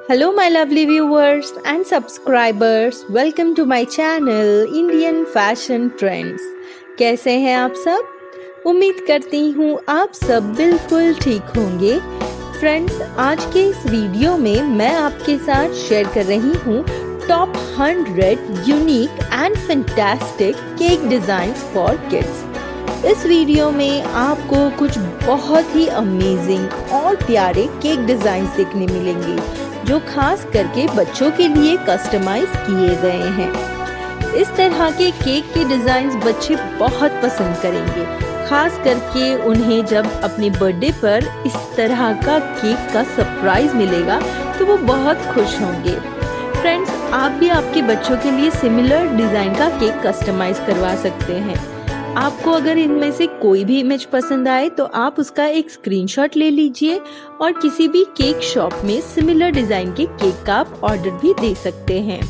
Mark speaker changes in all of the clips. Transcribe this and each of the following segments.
Speaker 1: Hello, my lovely viewers and subscribers. Welcome to my channel Indian Fashion Trends. कैसे हैं आप सब? उम्मीद करती हूँ आप सब बिल्कुल ठीक होंगे। फ्रेंड्स, आज के इस वीडियो में मैं आपके साथ शेयर कर रही हूँ top 100 unique and fantastic cake designs for kids. इस वीडियो में आपको कुछ बहुत ही अमेजिंग और प्यारे केक डिज़ाइंस देखने मिलेंगे जो खास करके बच्चों के लिए कस्टमाइज किए गए हैं। इस तरह के केक के डिज़ाइंस बच्चे बहुत पसंद करेंगे, खास करके उन्हें जब अपने बर्थडे पर इस तरह का केक का सरप्राइज मिलेगा तो वो बहुत खुश होंगे। फ्रेंड्स, आप भी आपके बच्चों के लिए सिमिलर डिज़ाइन का केक कस्टमाइज करवा सकते हैं। आपको अगर इनमें से कोई भी इमेज पसंद आए तो आप उसका एक स्क्रीनशॉट ले लीजिए और किसी भी केक शॉप में सिमिलर डिज़ाइन के केक का आप ऑर्डर भी दे सकते हैं।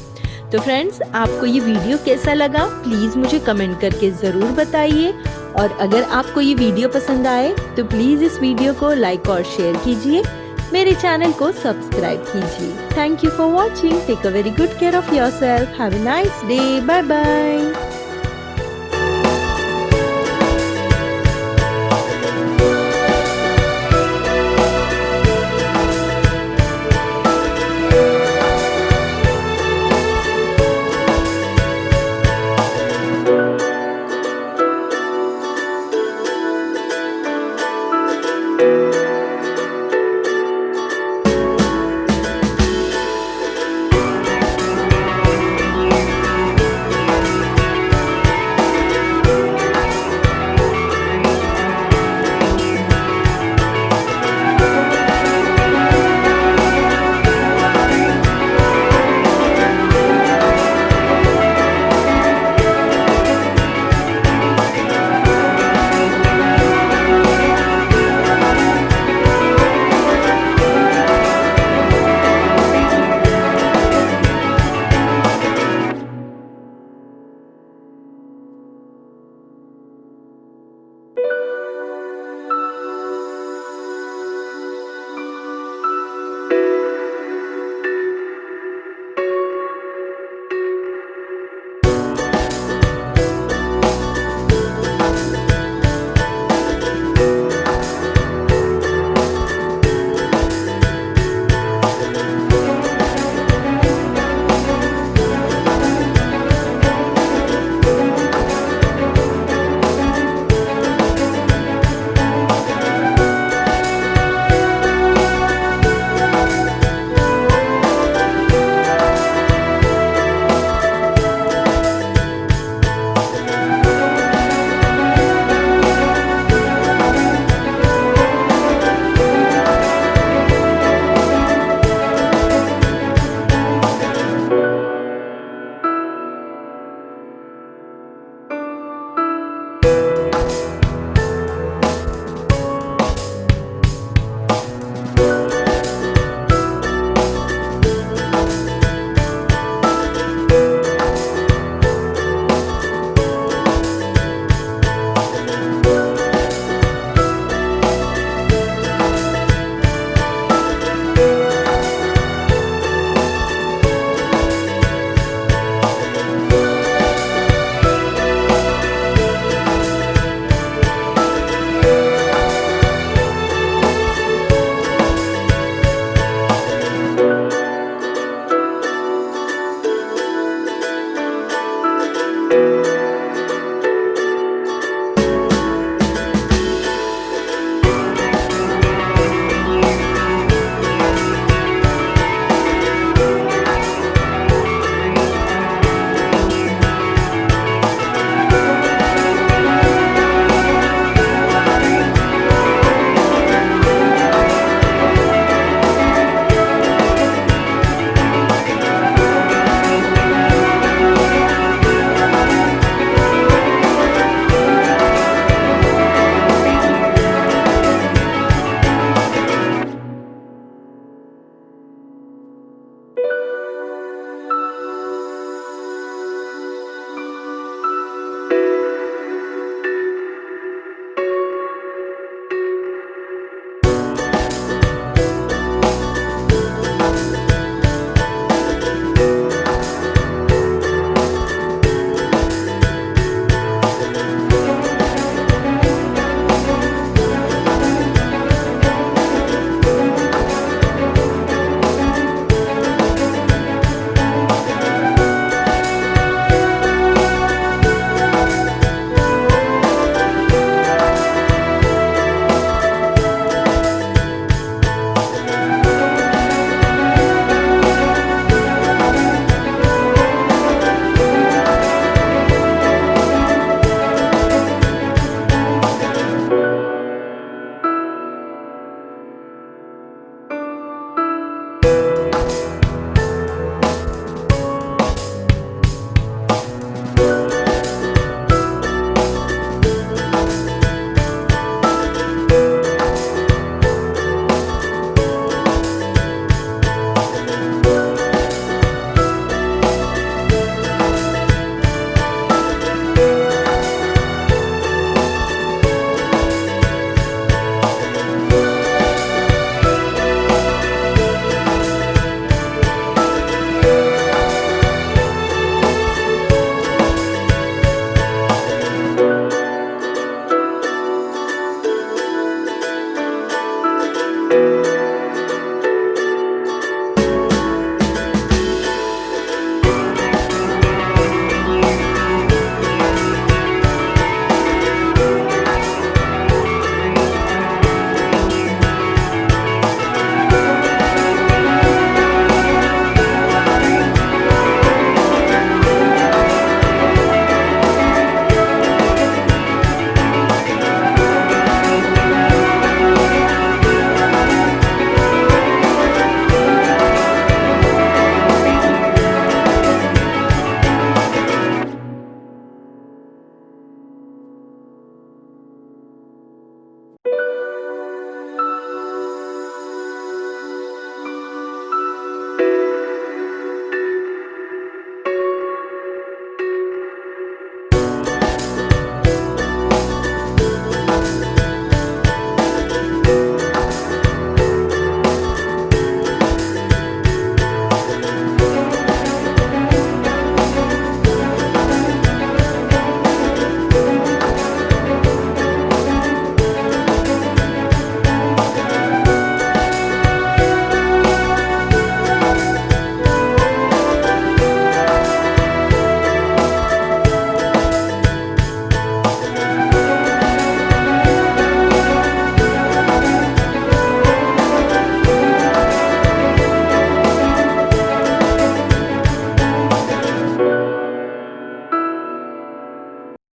Speaker 1: तो फ्रेंड्स, आपको ये वीडियो कैसा लगा प्लीज़ मुझे कमेंट करके ज़रूर बताइए, और अगर आपको ये वीडियो पसंद आए तो प्लीज़ इस वीडियो को लाइक और शेयर कीजिए, मेरे चैनल को सब्सक्राइब कीजिए। Thank you for watching. Take a very good care of yourself. Have a nice day. Bye bye.